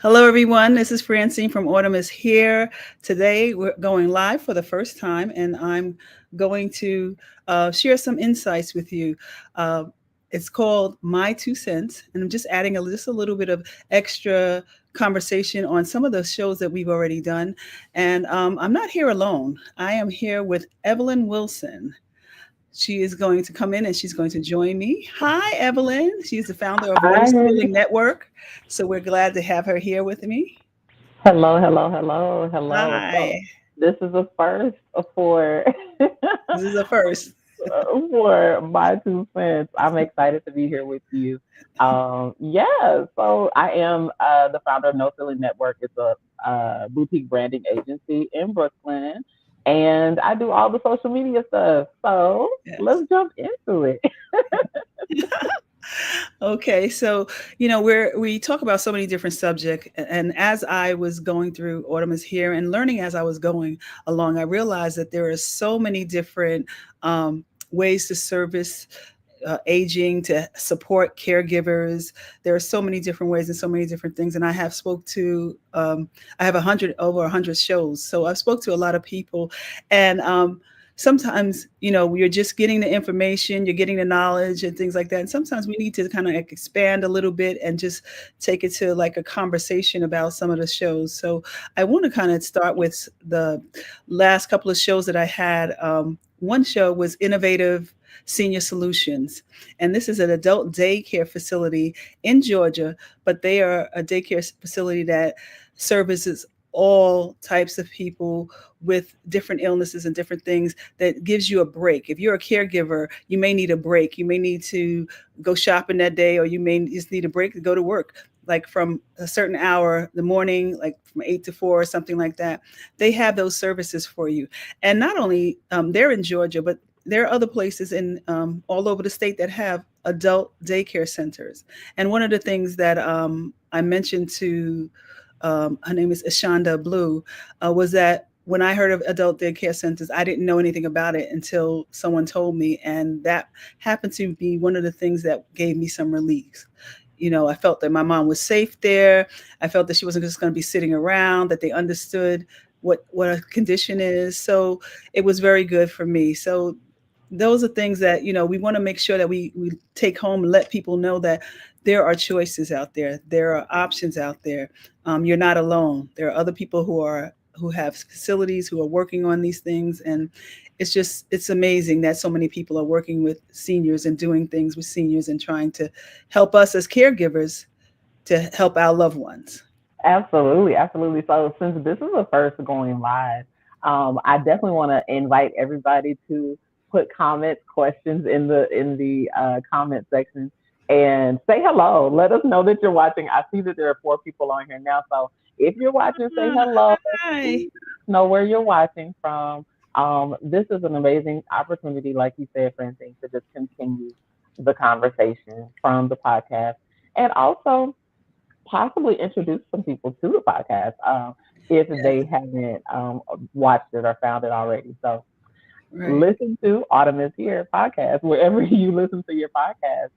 Hello, everyone. This is Francine from Autumn is Here. Today, we're going live for the first time, and I'm going to share some insights with you. Uh, it's called My Two Cents, and I'm just adding just a little bit of extra conversation on some of the shows that we've already done. And I'm not here alone. I am here with Evelyn Wilson. She is going to come in and she's going to join me. Hi, Evelyn. She's the founder of No Hi. Ceiling Network. So we're glad to have her here with me. Hello, hello, hello, hello. So Hi. this is a first for This is a first. for my 2 cents. I'm excited to be here with you. Yeah, so I am the founder of No Ceiling Network. It's a boutique branding agency in Brooklyn, and I do all the social media stuff. So Yes. let's jump into it. Okay, so we talk about so many different subjects, and as I was going through Autumn is Here and learning as I was going along, I realized that there are so many different ways to service aging, to support caregivers. There are so many different ways and so many different things, and I have spoke to I have over 100 shows, so I've spoke to a lot of people, and sometimes you're just getting the information, you're getting the knowledge and things like that, and sometimes we need to kind of expand a little bit and just take it to like a conversation about some of the shows. So I want to kind of start with the last couple of shows that I had. One show was Innovative Senior Solutions, and this is an adult daycare facility in Georgia, but they are a daycare facility that services all types of people with different illnesses and different things, that gives you a break. If you're a caregiver, you may need a break. You may need to go shopping that day, or you may just need a break to go to work, like from a certain hour, the morning, like from 8 to 4 or something like that. They have those services for you. And not only they're in Georgia, but there are other places in all over the state that have adult daycare centers. And one of the things that I mentioned to her name is Ashonda Blue, was that when I heard of adult daycare centers, I didn't know anything about it until someone told me, and that happened to be one of the things that gave me some relief. I felt that my mom was safe there. I felt that she wasn't just going to be sitting around, that they understood what a condition is. So it was very good for me. So those are things that we want to make sure that we take home and let people know that there are choices out there, there are options out there. You're not alone. There are other people who have facilities, who are working on these things, and it's amazing that so many people are working with seniors and doing things with seniors and trying to help us as caregivers to help our loved ones. Absolutely, absolutely. So since this is the first going live, I definitely want to invite everybody to put comments, questions in the comment section, and say hello. Let us know that you're watching. I see that there are 4 people on here now. So if you're watching, say Ah, hello. hi. Please know where you're watching from. This is an amazing opportunity, like you said, Francine, to just continue the conversation from the podcast, and also possibly introduce some people to the podcast if Yeah, they haven't watched it or found it already. So right. listen to Autumn is Here podcast wherever you listen to your podcast.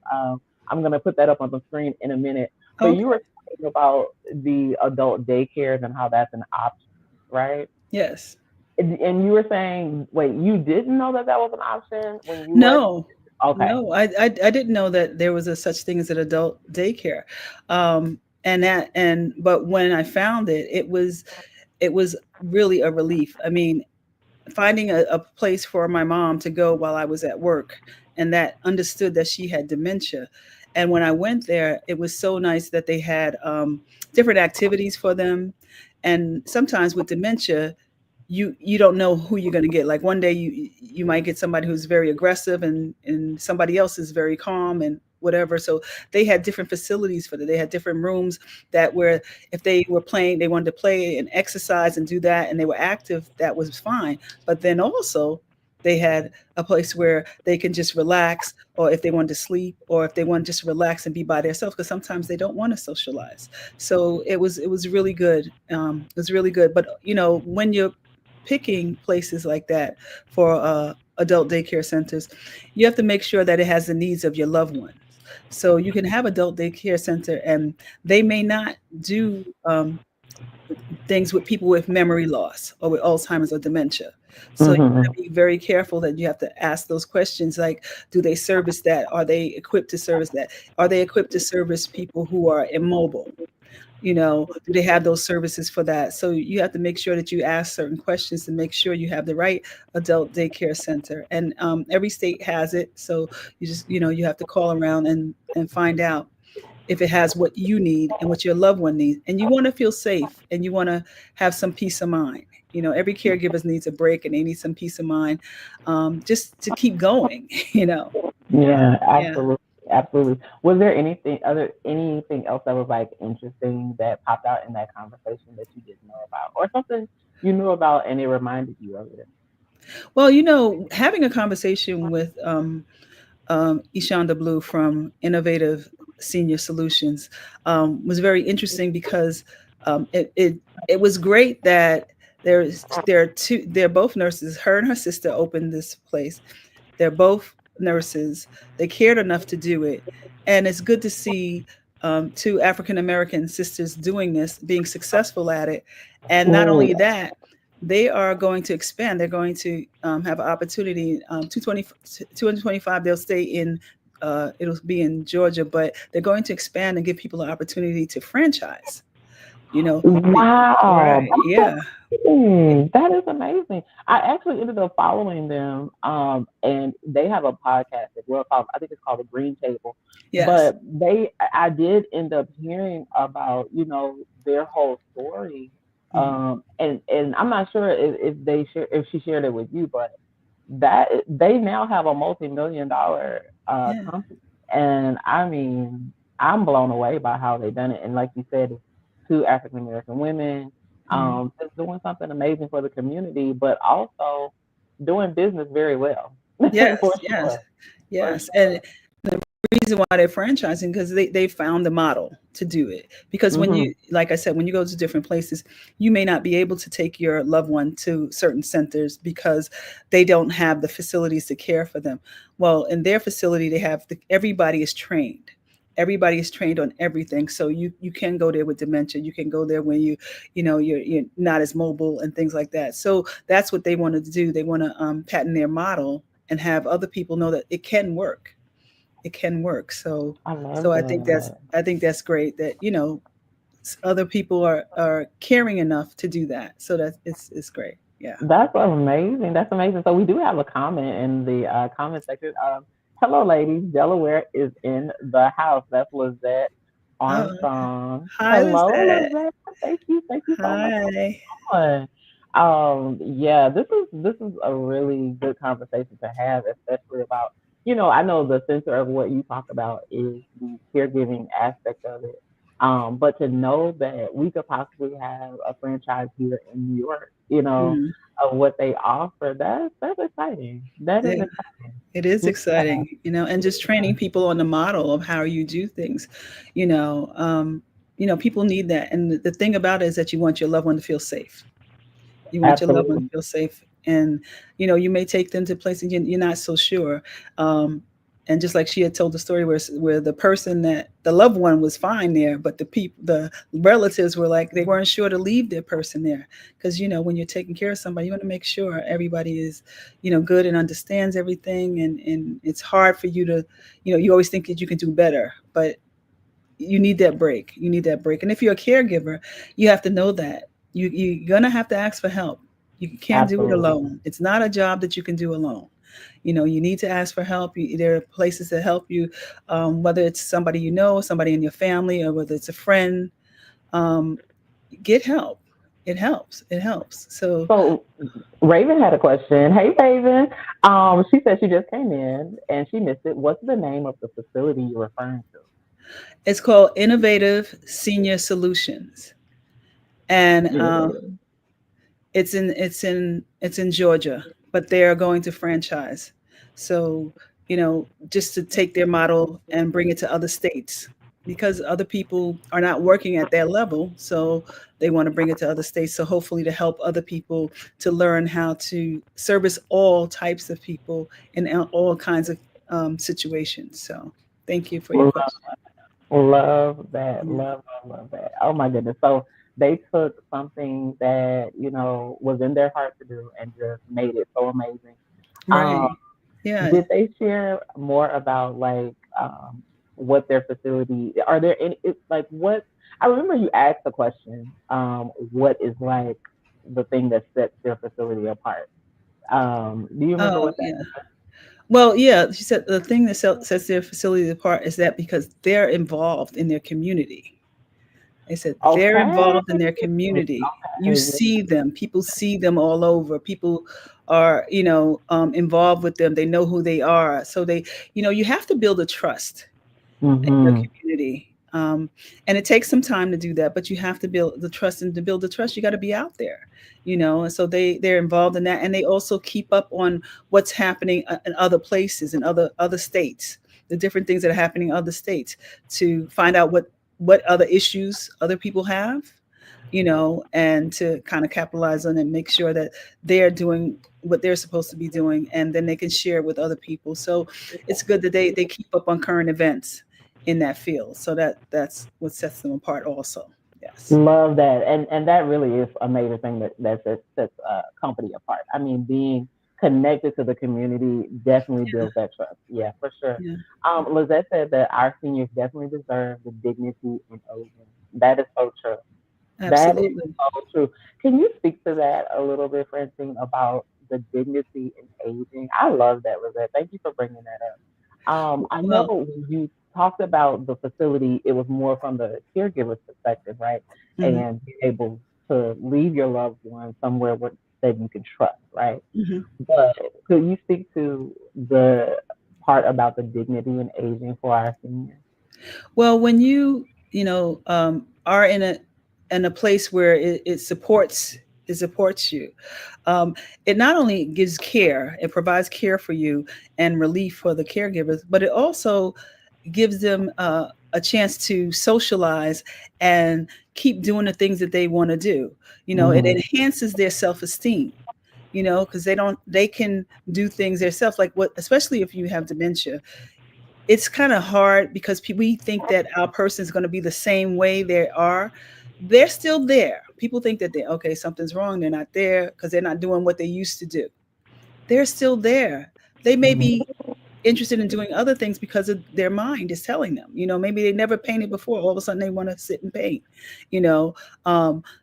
I'm going to put that up on the screen in a minute. But you Okay. were talking about the adult daycares and how that's an option, right? Yes. And you were saying, wait, you didn't know that that was an option when you were No, okay. no, I didn't know that there was a such thing as an adult daycare, but when I found it, it was really a relief. I mean, finding a place for my mom to go while I was at work, and that understood that she had dementia. And when I went there, it was so nice that they had different activities for them. And sometimes with dementia, you don't know who you're going to get. Like one day you might get somebody who's very aggressive, and somebody else is very calm and whatever. So they had different facilities for that. They had different rooms that where if they were playing, they wanted to play and exercise and do that, and they were active, that was fine. But then also they had a place where they can just relax, or if they wanted to sleep, or if they want to just relax and be by themselves, because sometimes they don't want to socialize. So it was really good. It was really good. But when you're picking places like that for adult daycare centers, you have to make sure that it has the needs of your loved ones. So you can have adult daycare center, and they may not do things with people with memory loss or with Alzheimer's or dementia. So you Mm-hmm. have to be very careful that you have to ask those questions like, do they service that? Are they equipped to service that? Are they equipped to service people who are immobile? Do they have those services for that? So you have to make sure that you ask certain questions to make sure you have the right adult daycare center. And every state has it. So you have to call around and find out if it has what you need and what your loved one needs. And you want to feel safe and you want to have some peace of mind. Every caregiver needs a break and they need some peace of mind, just to keep going, Yeah, Yeah. absolutely, absolutely. Was there anything else that was like interesting that popped out in that conversation that you didn't know about, or something you knew about and it reminded you of it? Well, having a conversation with Ishanda Blue from Innovative Senior Solutions was very interesting because it was great that they're both nurses. Her and her sister opened this place. They're both nurses. They cared enough to do it, and it's good to see two African American sisters doing this, being successful at it, and not Mm, only that, they are going to expand. They're going to have an opportunity. 225. They'll stay in. It'll be in Georgia, but they're going to expand and give people an opportunity to franchise. You know, Be- wow, right? Yeah. that's amazing. That is amazing. I actually ended up following them, and they have a podcast as well called, I think it's called the Green Table. Yes. But I did end up hearing about, their whole story. Mhm. And I'm not sure if she shared it with you, but that they now have a multi-million-dollar Yeah. company, and I mean, I'm blown away by how they done it. And like you said, two African American women, Mhm. just doing something amazing for the community, but also doing business very well. For Yes. Yes. sure, for Yes. And sure. the reason why they're franchising because they found the model to do it. Because when Hmm. you, like I said, when you go to different places, you may not be able to take your loved one to certain centers because they don't have the facilities to care for them. Well, in their facility, everybody is trained. Everybody is trained on everything, so you can go there with dementia. You can go there when you're not as mobile and things like that. So that's what they wanted to do. They want to patent their model and have other people know that it can work. It can work. So I love so I think that's that. I think that's great that other people are caring enough to do that. So that it's great. Yeah. That's amazing. That's amazing. So we do have a comment in the comment section. Hello, ladies. Delaware is in the house. That's Lizette Oh, Armstrong. hi, Hello, Lizette. Lizette. Thank you. Thank you so much Hi. for coming. Yeah, this is a really good conversation to have, especially about, I know the center of what you talk about is the caregiving aspect of it. But to know that we could possibly have a franchise here in New York, Mm, of what they offer, that's exciting. That is yeah, exciting. it is Yeah, exciting, and just training people on the model of how you do things. You know, um, people need that, and the thing about it is that you want your loved one to feel safe. You want your loved one to absolutely. feel safe, and you may take them to places you're not so sure. And just like she had told the story where the person that the loved one was fine there, but the relatives were like they weren't sure to leave their person there because when you're taking care of somebody, you want to make sure everybody is good and understands everything, and it's hard for you to you always think that you can do better, but you need that break. You need that break. And if you're a caregiver, you have to know that you're gonna have to ask for help. You can't do it Absolutely. alone. It's not a job that you can do alone. You need to ask for help. There are places that help you, whether it's somebody somebody in your family, or whether it's a friend. Um, get help. It helps. It helps. So So Raven had a question. Hey, Raven. She said she just came in and she missed it. What's the name of the facility you're referring to? it's called Innovative Senior Solutions, and Innovative. it's in Georgia, but they are going to franchise. So, just to take their model and bring it to other states because other people are not working at their level. So they want to bring it to other states. So hopefully to help other people to learn how to service all types of people in all kinds of situations. So Thank you for your Love, question. love that. Mhm. Love that. Oh my goodness. So they took something that, was in their heart to do and just made it so amazing. Um, Right. Yeah. did they share more about like what their facility? Are there any? It's like what? I remember you asked the question. What is like the thing that sets their facility apart? Do you remember Oh, what that? yeah. Well, yeah, she said the thing that sets their facility apart is that because they're involved in their community. They said they're Okay. involved in their community. You Okay. see them, people see them all over. People are, involved with them. They know who they are. So you have to build a trust in your Mm-hmm. community. And it takes some time to do that, but you have to build the trust. And to build the trust, you got to be out there, And so they're involved in that, and they also keep up on what's happening in other places, in other states, the different things that are happening in other states, to find out what other issues other people have, and to kind of capitalize on it and make sure that they're doing what they're supposed to be doing, and then they can share with other people. So it's good that they keep up on current events in that field. So that's what sets them apart also. Yes. Love that, and that really is a major thing that sets a company apart. I mean, being connected to the community definitely builds that trust. Yeah, for sure. Yeah, Lizette said that our seniors definitely deserve the dignity and aging. That is so true. That is absolutely. so true. Can you speak to that a little bit, Francine, about the dignity in aging? I love that, Lizette. Thank you for bringing that up. I know Well, when you talked about the facility, it was more from the caregiver's perspective, right? mhm, And being able to leave your loved one somewhere that you can trust, right? mhm. But could you speak to the part about the dignity in aging for our seniors? Well, when are in a place where it supports you, um, it not only gives care, it provides care for you and relief for the caregivers, but it also gives them a chance to socialize and keep doing the things that they want to do. It Mm-hmm. enhances their self-esteem. Because they can do things themselves, like what, especially if you have dementia. It's kind of hard because we think that our person is going to be the same way they are. They're still there. People think that they okay, something's wrong. They're not there because they're not doing what they used to do. They're still there. They may be interested in doing other things because of their mind is telling them. Maybe they never painted before. All of a sudden, they want to sit and paint. You know,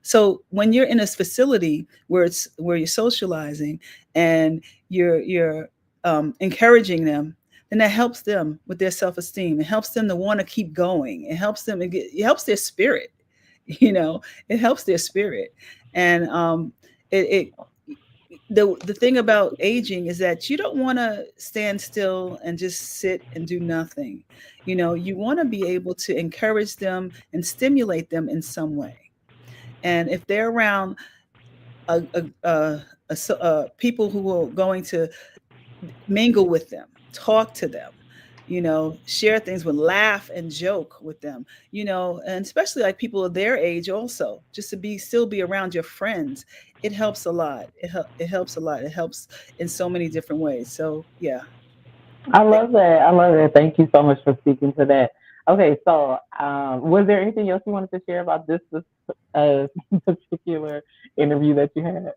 so when you're in a facility where you're socializing and you're encouraging them, then that helps them with their self esteem. It helps them to want to keep going. It helps them. It helps their spirit. You know, it helps their spirit, and it the thing about aging is that you don't want to stand still and just sit and do nothing. You want to be able to encourage them and stimulate them in some way. And if they're around people who are going to mingle with them, talk to them, share things with, laugh and joke with them, and especially like people of their age also, just to still be around your friends. It helps a lot. It helps a lot. It helps in so many different ways. So yeah. I Thank love that. I love that. Thank you so much for speaking to that. Okay, so was there anything else you wanted to share about this uh, particular interview that you had?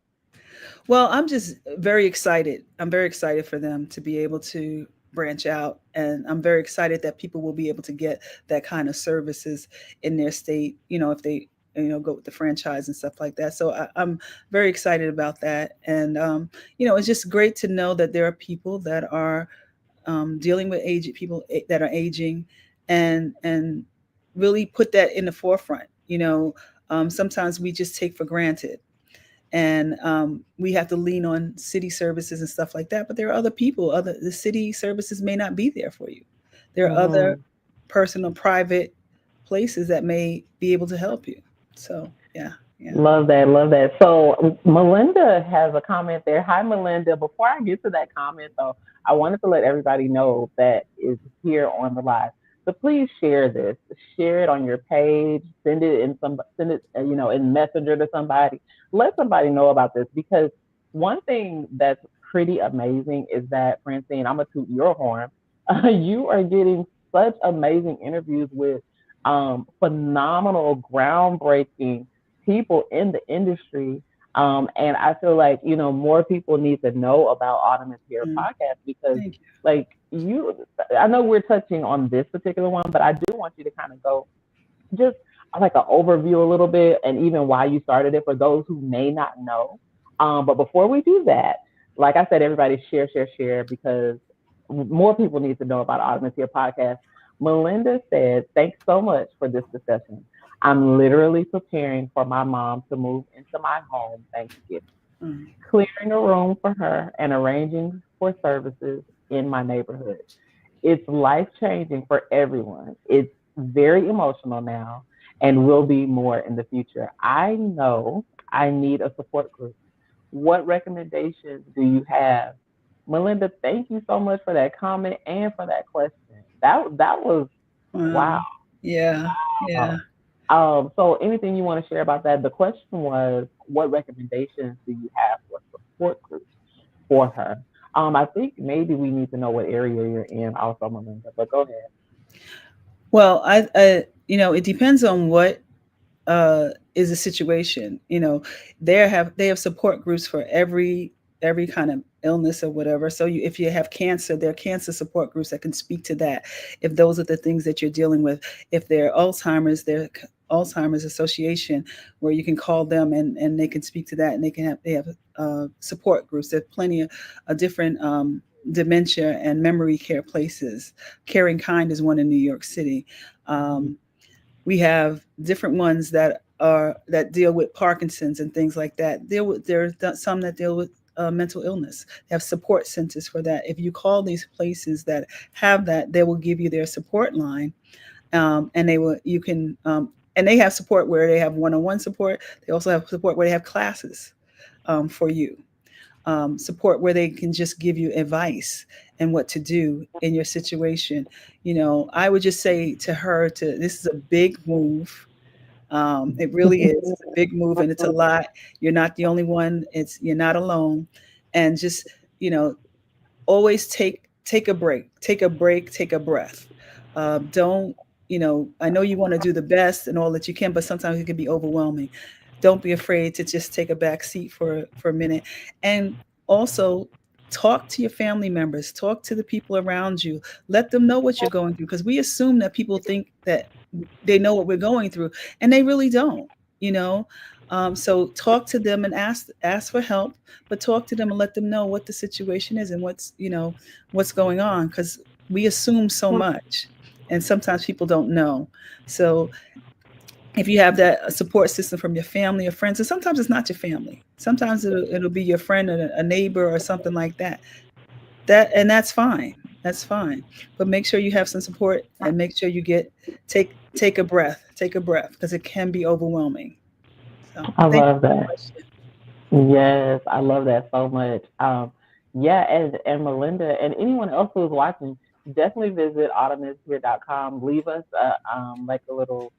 Well, I'm just very excited. I'm very excited for them to be able to branch out. And I'm very excited that people will be able to get that kind of services in their state, if they, go with the franchise and stuff like that. So I'm very excited about that. And, it's just great to know that there are people that are dealing with people that are aging, and really put that in the forefront. Sometimes we just take for granted, and we have to lean on city services and stuff like that. But there are other people. The city services may not be there for you. There are other Hmm. personal, private places that may be able to help you. So yeah, yeah. Love that. Love that. So Melinda has a comment there. Hi, Melinda. Before I get to that comment, though, I wanted to let everybody know that is here on the live. So please share this. Share it on your page. Send it, in Messenger to somebody. Let somebody know about this because one thing that's pretty amazing is that Francine, I'm gonna toot your horn. You are getting such amazing interviews with phenomenal, groundbreaking people in the industry. And I feel like, more people need to know about Autumn is Here Mm, podcast because, thank you. like, I know we're touching on this particular one, but I do want you to kind of go just like an overview a little bit and even why you started it for those who may not know. But before we do that, like I said, everybody share, share, share because more people need to know about Autumn Here podcast. Melinda said, thanks so much for this discussion. I'm literally preparing for my mom to move into my home Thanksgiving, Mm, clearing a room for her and arranging for services in my neighborhood. It's life changing for everyone. It's very emotional now and will be more in the future. I know I need a support group. What recommendations do you have? Melinda, thank you so much for that comment and for that question. That was wow. wow. Yeah. Yeah. So anything you want to share about that? The question was, what recommendations do you have for support groups for her? I think maybe we need to know what area you're in also, Melinda, but go ahead. Well, it depends on what is a situation. They have support groups for every kind of illness or whatever. So if you have cancer, there are cancer support groups that can speak to that. If those are the things that you're dealing with, if they're Alzheimer's, they're Alzheimer's Association where you can call them and they can speak to that, and they have support groups. There's plenty of different dementia and memory care places. Caring Kind is one in New York City. Um, we have different ones that deal with Parkinson's and things like that. There's some that deal with mental illness. They have support centers for that. If you call these places that have that, they will give you their support line, and and they have support where they have one-on-one support. They also have support where they have classes for you. Support where they can just give you advice and what to do in your situation. I would just say to her, this is a big move. It really is. It's a big move and it's a lot. You're not the only one. You're not alone. And just, you know, always take a break, take a break, take a breath. Don't, I know you want to do the best and all that you can, but sometimes it can be overwhelming. Don't be afraid to just take a back seat for a minute. And also talk to your family members, talk to the people around you, let them know what you're going through. Because we assume that people think that they know what we're going through, and they really don't, you know. So talk to them and ask for help, but talk to them and let them know what the situation is and what's going on, because we assume so much, and sometimes people don't know. So if you have that support system from your family or friends, and sometimes it's not your family, sometimes it'll be your friend or a neighbor or something like that. And that's fine. That's fine. But make sure you have some support, and make sure you take a breath, because it can be overwhelming. So I thank love you for the that. question. Yes, I love that so much. Yeah, and Melinda and anyone else who's watching, definitely visit autumnishere.com. Leave us like a little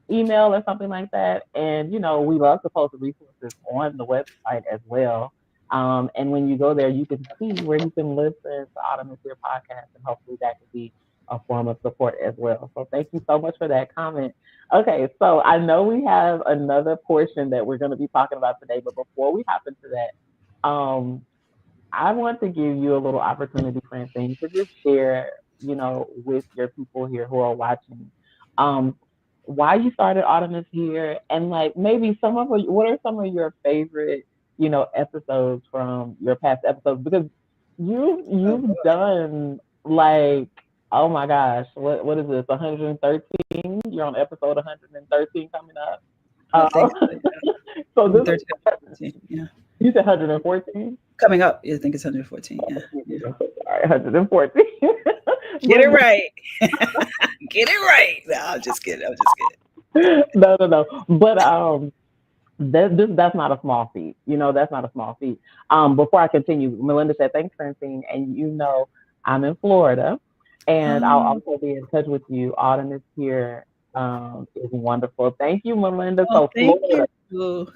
email or something like that. And we love to post resources on the website as well. And when you go there, you can see where you can listen to Autumn is Here podcast, and hopefully that could be a form of support as well. So thank you so much for that comment. Okay, so I know we have another portion that we're going to be talking about today, but before we hop into that, I want to give you a little opportunity, Francine, to just share, with your people here who are watching, um, why you started Autumn here, and like maybe what are some of your favorite, episodes from your past episodes, because Oh you've boy, done like, oh my gosh, what is this, 113? You're on episode 113 coming up. I think Uh, it's so this 113, is, 114. Yeah, you said 114. coming up. Yeah, I think it's 114. Yeah, yeah. I'm so sorry, 114. Get it but, right. Get it right. No, I'm just kidding. I'm just kidding. no, no, no. But that's not a small feat. That's not a small feat. Before I continue, Melinda said, "Thanks, Francine." And I'm in Florida, and I'll Um, also be in touch with you. Autumn is here. Is wonderful. Thank you, Melinda. oh, So thank Florida, you.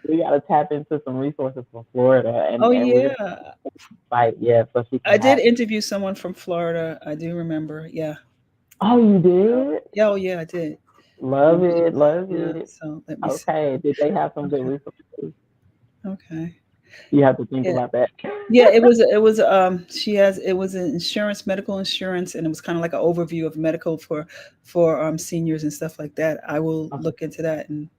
we got to tap into some resources for Florida, and Oh we're gonna yeah. fight, yeah, so she can I did have. interview someone from Florida. I do remember. Yeah. Oh, you did? Yeah, oh yeah, I did. Love it, love Yeah. it. So let me see. Okay. Did they have some good Okay. resources? Okay. You have to think Yeah. about that. Yeah, it was she has it was an insurance, medical insurance, and it was kind of like an overview of medical for seniors and stuff like that. I will Okay. look into that and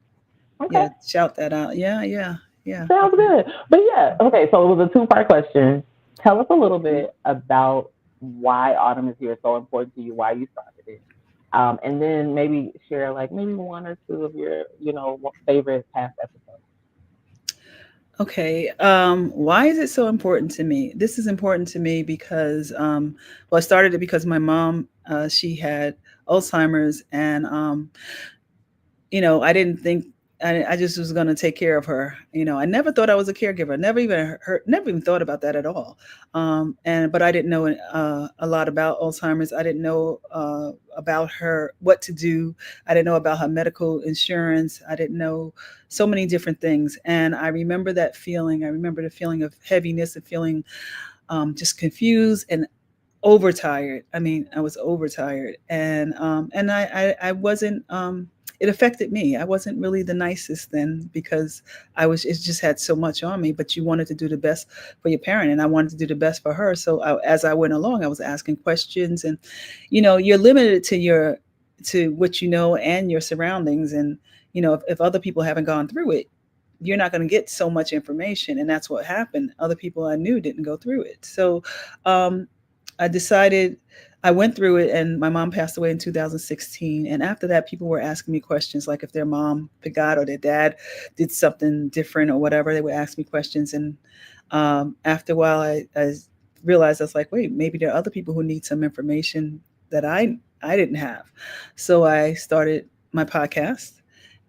Okay. yeah, shout that out. Yeah, yeah, yeah. Sounds Okay. good. But yeah, okay, so it was a two-part question. Tell us a little bit about why Autumn is here so important to you, why you started it. And then maybe share like maybe one or two of your, favorite past episodes. Okay. Why is it so important to me? This is important to me because, well, I started it because my mom, she had Alzheimer's, and I didn't think I just was going to take care of her. I never thought I was a caregiver. Never even thought about that at all. But I didn't know a lot about Alzheimer's. I didn't know about her, what to do. I didn't know about her medical insurance. I didn't know so many different things. And I remember that feeling. I remember the feeling of heaviness and feeling just confused and overtired. I mean, I was overtired, and I wasn't. It affected me. I wasn't really the nicest then because I was. It just had so much on me. But you wanted to do the best for your parent, and I wanted to do the best for her. So as I went along, I was asking questions, and you're limited to what you know and your surroundings, and if other people haven't gone through it, you're not going to get so much information, and that's what happened. Other people I knew didn't go through it. So um, I decided I went through it, and my mom passed away in 2016. And after that, people were asking me questions like if their mom forgot or their dad did something different or whatever. They would ask me questions. And after a while, I realized I was like, wait, maybe there are other people who need some information that I didn't have. So I started my podcast,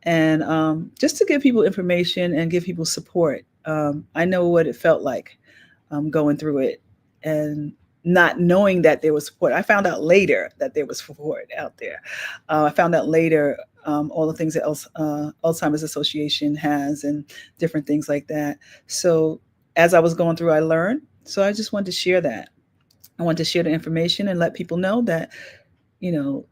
and just to give people information and give people support. I know what it felt like going through it, and not knowing that there was support. I found out later that there was support out there. I found out later all the things that Alzheimer's Association has and different things like that. So as I was going through, I learned. So I just wanted to share that. I wanted to share the information and let people know that you know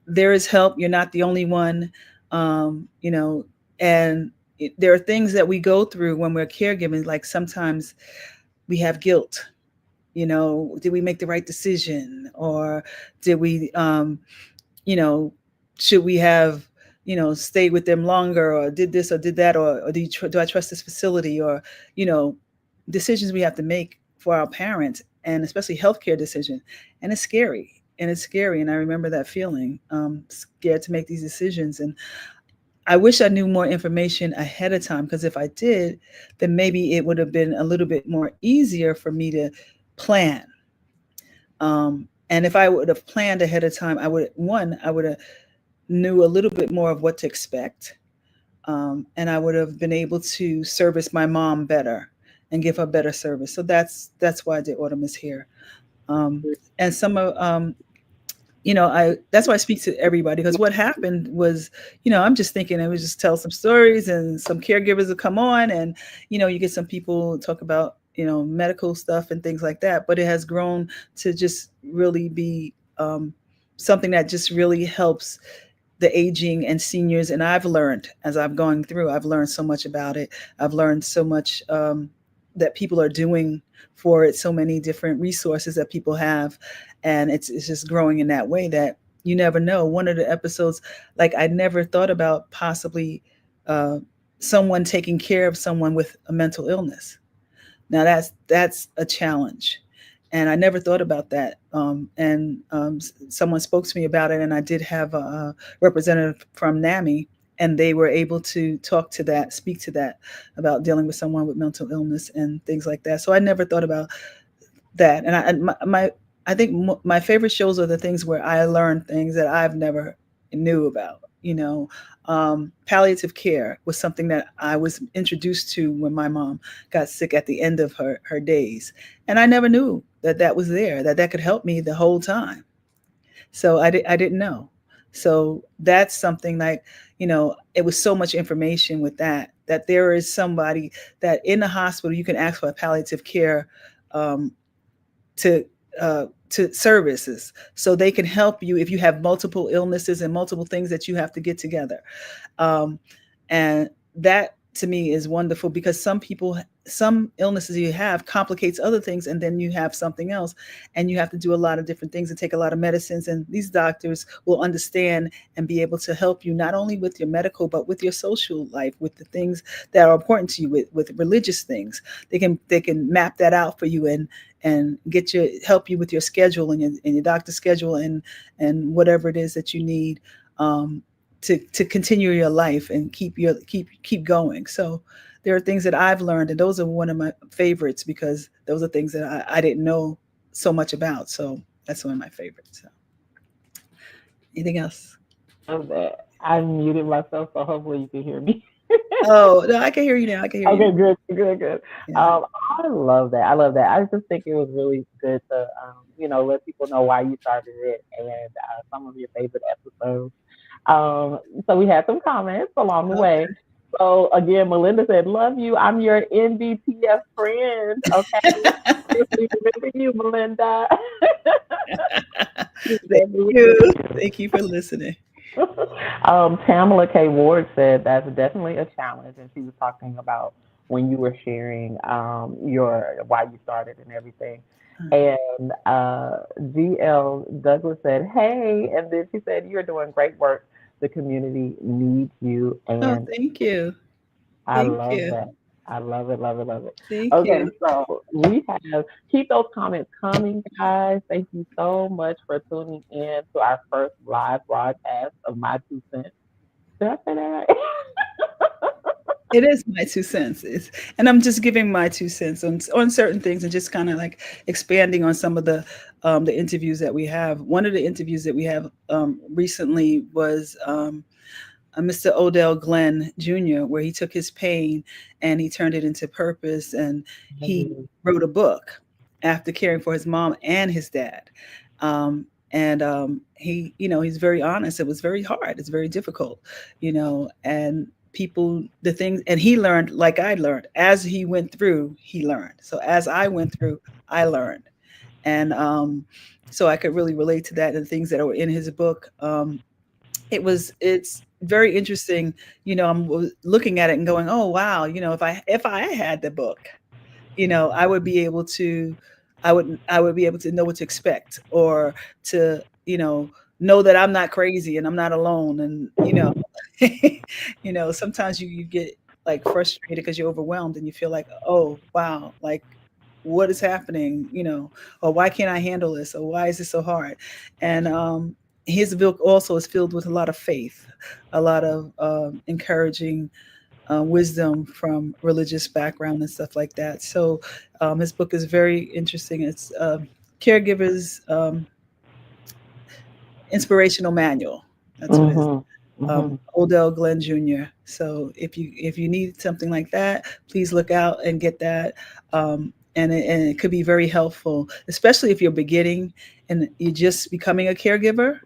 there is help. You're not the only one. Um, you know, and there are things that we go through when we're caregiving. Like sometimes we have guilt. Did we make the right decision, or did we you know should we have stayed with them longer, or did this or did that, or do I trust this facility, or you know decisions we have to make for our parents, and especially healthcare decision. And it's scary, and I remember that feeling, scared to make these decisions. And I wish I knew more information ahead of time, because if I did, then maybe it would have been a little bit more easier for me to plan. And if I would have planned ahead of time, I would have knew a little bit more of what to expect, and I would have been able to service my mom better and give her better service. So that's why the autumn is here. And some of I that's why I speak to everybody, because what happened was, I'm just thinking I would just tell some stories, and some caregivers will come on, and you get some people talk about medical stuff and things like that. But it has grown to just really be something that just really helps the aging and seniors. And I've learned, as I've gone through, I've learned so much about it. I've learned so much that people are doing for it, so many different resources that people have. And it's just growing in that way that you never know. One of the episodes, like, I never thought about possibly uh, someone taking care of someone with a mental illness. Now that's a challenge, and I never thought about that. And someone spoke to me about it, and I did have a representative from NAMI, and they were able to speak to that, about dealing with someone with mental illness and things like that. So I never thought about that. And I think my favorite shows are the things where I learn things that I've never knew about. Palliative care was something that I was introduced to when my mom got sick at the end of her days, and I never knew that was there, that could help me the whole time. So I didn't know. So that's something like, it was so much information with that there is somebody that in the hospital you can ask for palliative care, to to services, so they can help you if you have multiple illnesses and multiple things that you have to get together. um, and that to me is wonderful, because some people, some illnesses you have complicates other things, and then you have something else, and you have to do a lot of different things and take a lot of medicines, and these doctors will understand and be able to help you not only with your medical but with your social life, with the things that are important to you, with religious things. They can map that out for you, and get you, help you with your schedule, and your doctor's schedule, and whatever it is that you need, um, to continue your life and keep going. So there are things that I've learned, and those are one of my favorites, because those are things that I didn't know so much about. So that's one of my favorites. So, anything else? Love that. I muted myself, so hopefully you can hear me. Oh no, I can hear you now. I can hear you Okay, now. good, good, good. Yeah. I love that. I love that. I just think it was really good to, let people know why you started it and some of your favorite episodes. So we had some comments along the way. Okay. So again, Melinda said, "Love you. I'm your NBTF friend." Okay, we remember you, Melinda. You Thank definitely you. Thank you for listening. Tamala K. Ward said that's definitely a challenge, and she was talking about when you were sharing your why you started and everything. And GL Douglas said, "Hey," and then she said, "You're doing great work. The community needs you." Oh, And thank you. I Thank love you. that. I love it, love it, love it. Thank Okay, you. so we have keep those comments coming, guys. Thank you so much for tuning in to our first live broadcast of My Two Cents. Did I say that right? It is my 2 cents. And I'm just giving my 2 cents on certain things, and just kind of like expanding on some of the interviews that we have. One of the interviews that we have recently was Mr. Odell Glenn Jr., where he took his pain and he turned it into purpose, and he wrote a book after caring for his mom and his dad. And he's very honest. It was very hard. It's very difficult, and people, the things, and he learned like I learned. As he went through, he learned. So as I went through, I learned. And so I could really relate to that and things that were in his book. It's very interesting. I'm looking at it and going, oh wow, if I had the book, I would be able to, I would be able to know what to expect, or to know that I'm not crazy and I'm not alone. And sometimes you get like frustrated because you're overwhelmed and you feel like, oh wow, like what is happening, or why can't I handle this, or why is this so hard? And his book also is filled with a lot of faith, a lot of encouraging wisdom from religious background and stuff like that. So his book is very interesting. It's Caregivers Inspirational Manual. That's what it is. Mhm. Mhm. Odell Glenn Jr. So if you need something like that, please look out and get that. And it could be very helpful, especially if you're beginning and you're just becoming a caregiver.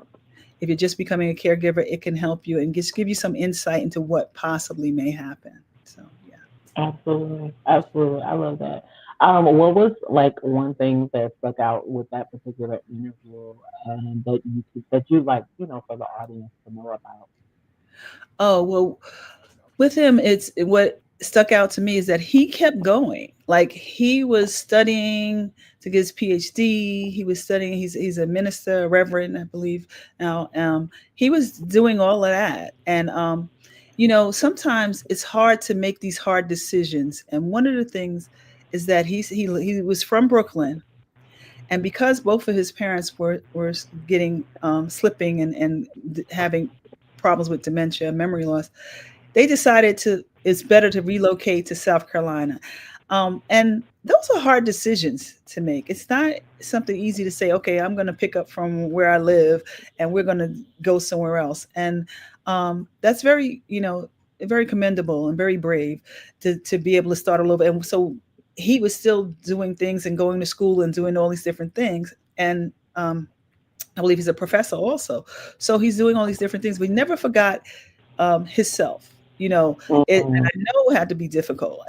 If you're just becoming a caregiver, it can help you and just give you some insight into what possibly may happen. So yeah. Absolutely. Absolutely. I love that. What was like one thing that stuck out with that particular interview that you like, for the audience to know about? Oh well, with him, it's what stuck out to me is that he kept going. Like he was studying to get his PhD. He was studying. He's a minister, a reverend, I believe. Now, he was doing all of that, and sometimes it's hard to make these hard decisions. And one of the things is that he was from Brooklyn, and because both of his parents were getting slipping and having problems with dementia, memory loss, they decided to it's better to relocate to South Carolina. And those are hard decisions to make. It's not something easy to say, okay, I'm going to pick up from where I live and we're going to go somewhere else. And that's very commendable and very brave to be able to start all over. And so he was still doing things and going to school and doing all these different things. And I believe he's a professor also. So he's doing all these different things, but he never forgot himself. You know, it, and Mhm. I know it had to be difficult.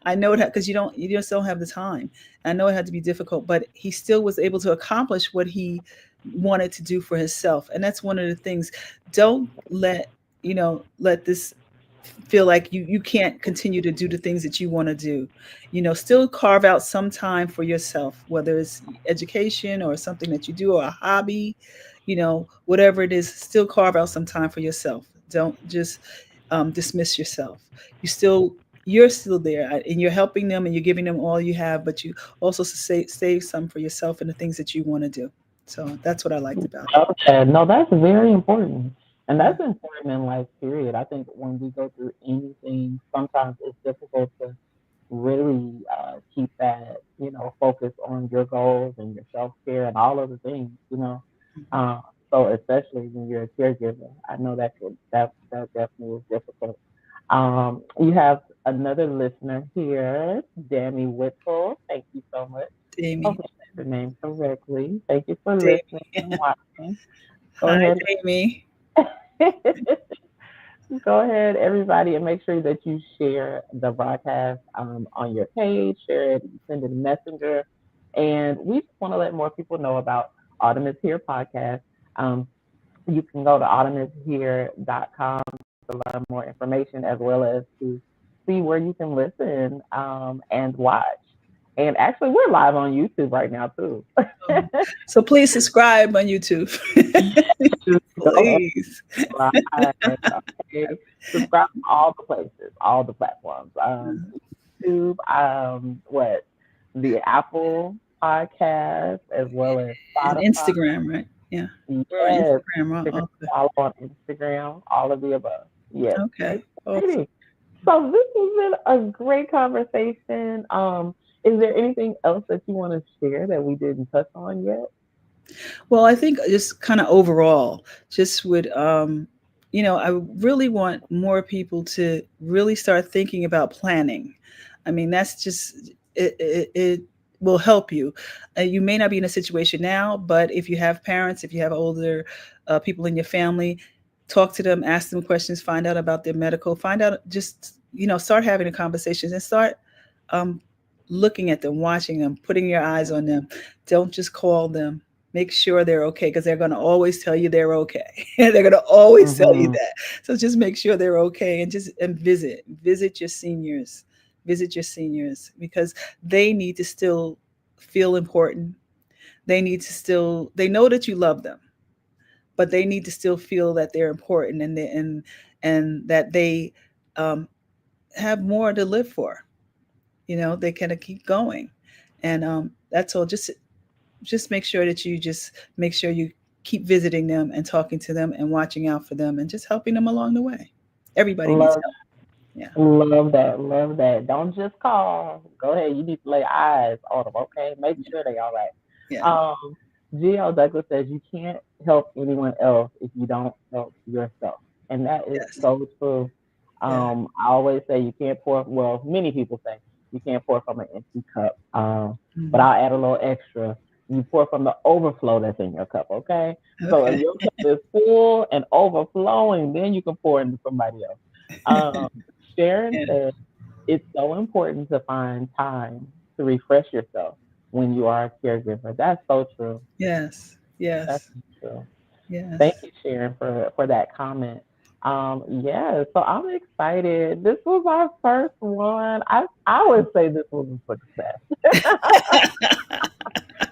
I know it because you just don't have the time. I know it had to be difficult, but he still was able to accomplish what he wanted to do for himself. And that's one of the things. Don't let this feel like you can't continue to do the things that you want to do. Still carve out some time for yourself, whether it's education or something that you do or a hobby, whatever it is, still carve out some time for yourself. Don't just dismiss yourself. You're still there, and you're helping them and you're giving them all you have, but you also save some for yourself and the things that you want to do. So that's what I liked about it. Okay, no, that's very important. And Yeah. that's important in life, period. I think when we go through anything, sometimes it's difficult to really keep that, focus on your goals and your self care and all of the things. Mhm. Uh, so especially when you're a caregiver, I know that definitely is difficult. You have another listener here, Dammy Whittle. Thank you so much. Damie. Hopefully I said your name correctly. Thank you for listening Damie. and watching. Go Hi, ahead. Damie. Go ahead, everybody, and make sure that you share the broadcast on your page, share it, send it a messenger. And we just want to let more people know about Autumn is Here podcast. Um, you can go to autumnishere.com to learn more information as well as to see where you can listen and watch. And actually, we're live on YouTube right now, too. Oh, so please subscribe on YouTube. Just go Please. subscribe. Okay. Subscribe to all the places, all the platforms. YouTube, what the Apple podcast as well as And Spotify. Instagram, right? Yeah. We're on Yes, Instagram. Instagram, Okay. follow on Instagram, all of the above. Yes, Okay. Awesome. exciting. So this has been a great conversation. Is there anything else that you want to share that we didn't touch on yet? Well, I think just kind of overall, just would, I really want more people to really start thinking about planning. I mean, that's just, it will help you. You may not be in a situation now, but if you have parents, if you have older people in your family, talk to them, ask them questions, find out about their medical, find out, just, start having the conversations and start um, looking at them, watching them, putting your eyes on them. Don't just call them. Make sure they're okay, because they're going to always tell you they're okay. They're going to always tell you Mm-hmm. that. So just make sure they're okay, and visit your seniors, because they need to still feel important. They know that you love them, but they need to still feel that they're important, and that they um, have more to live for. They kind of keep going, and that's all. Just make sure that you just make sure you keep visiting them and talking to them and watching out for them and just helping them along the way. Everybody needs Love help. Yeah. Love that. Love that. Don't just call. Go ahead. You need to lay eyes on them, okay? Make Yeah. sure they all right. Yeah. Um, G.L. Douglas says you can't help anyone else if you don't help yourself. And that is Yes. so true. Yeah. I always say you can't pour, well, many people say you can't pour from an empty cup. But Mhm. I'll add a little extra. You pour from the overflow that's in your cup, okay? So if Okay. your cup is full and overflowing, then you can pour into somebody else. Um, Sharon Yeah. said it's so important to find time to refresh yourself when you are a caregiver. That's so true. Yes. That's Yes. so true. Thank Yes. you, Sharon, for that comment. Yeah, so I'm excited. This was our first one. I would say this was a success.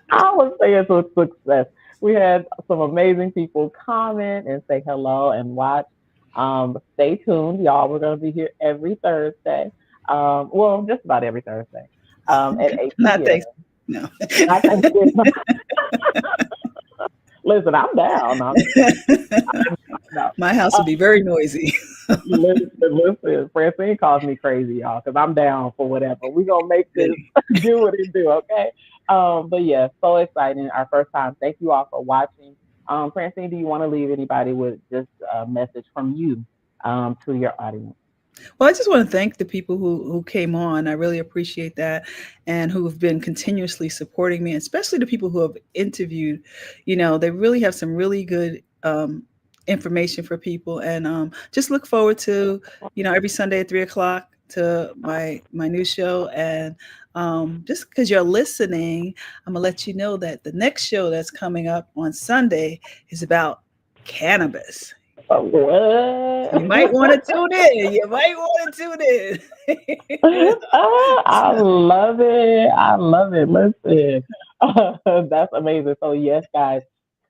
I would say it's a success. We had some amazing people comment and say hello and watch. Stay tuned, y'all. We're going to be here every Thursday. Well, just about every Thursday at 8 Not p.m. thanks. No. Not Thanksgiving. Listen, I'm down. I'm just saying. No. My house Uh, would be very noisy. listen, Francine calls me crazy, y'all, because I'm down for whatever. We're going to make this do what it do, okay? But yeah, so exciting. Our first time. Thank you all for watching. Francine, do you want to leave anybody with just a message from you to your audience? Well, I just want to thank the people who came on. I really appreciate that, and who have been continuously supporting me, especially the people who have interviewed. They really have some really good information for people. And just look forward to, every Sunday at 3 o'clock to my new show. And just because you're listening, I'm gonna let you know that the next show that's coming up on Sunday is about cannabis. You might want to What? tune in. You might want to tune in. Oh, I So, love it. I love it. Listen, that's amazing. So yes, guys,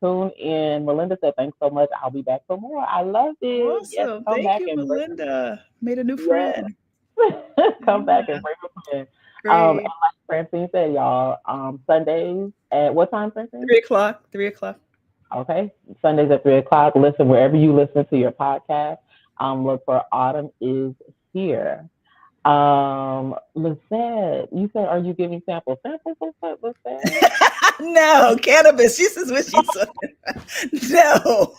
tune in. Melinda said, "Thanks so much. I'll be back for more." I love it. Yes, awesome. come Thank back you, and bring us. Melinda. Made a new Yes, friend. come back Yeah, and bring us in. And great. like Francine said, y'all, Sundays at what time, Francine? 3 o'clock. 3 o'clock. Okay, Sundays at 3 o'clock. Listen wherever you listen to your podcast. Look for Autumn is Here. Lisette, you said, are you giving samples? Samples, Lisette? No, cannabis. This is what she said. No,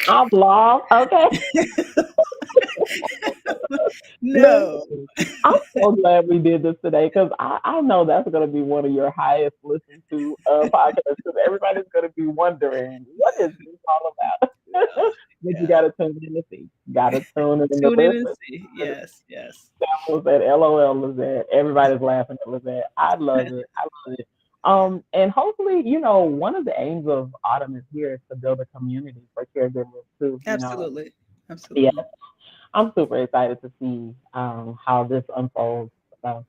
I'm lost. Okay. no. Listen, I'm so glad we did this today because I know that's going to be one of your highest listened to podcasts because everybody's going to be wondering, what is this all about? But you Yeah. got to tune in to see. Got to tune in to Tune in and listen. see. Yes, yes. Lizette, LOL, Lizette. Everybody's laughing at Lizette. I love it. I love it. And hopefully, one of the aims of Autumn is Here is to build a community for caregivers too. Absolutely. Yeah, Absolutely. I'm super excited to see how this unfolds. So,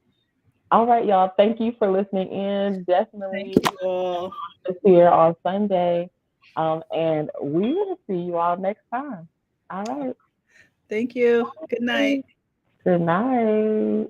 all right, y'all. Thank you for listening in. Thank Definitely you all. this here on Sunday, and we will see you all next time. All right. Thank you. Good night. Good night.